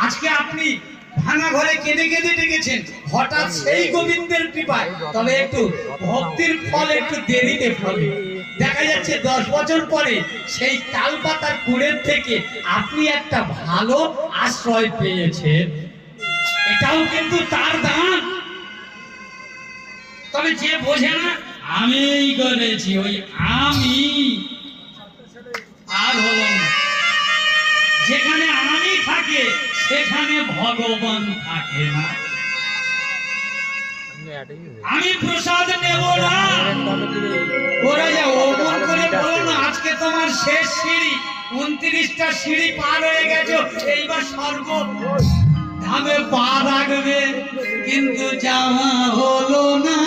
আজকে আপনি ভাঙা ঘরে কেঁদে কেঁদে ডেকেছেন, হঠাৎ সেই গোবিন্দের কৃপায়, তবে একটু ভক্তির ফল একটু দেরিতে ফলে। দেখা যাচ্ছে 10 বছর পরে সেই তালপাতার কুড়ের থেকে আপনি একটা ভালো আশ্রয় পেয়েছেন, এটাও কিন্তু তার দান। তবে যে বোঝে না আমিই করেছি, ওই আমি আর হলো না। যেখানে আমি থাকে সেখানে ভগবান থাকে না। আমি প্রসাদ নেব না, ওরা যা ওমন করে বলো না, আজকে তোমার শেষ সিঁড়ি, 29টা সিঁড়ি পার হয়ে গেছো, এইবার স্বর্গ ধামে পা রাখবে, কিন্তু যাওয়া হলো না।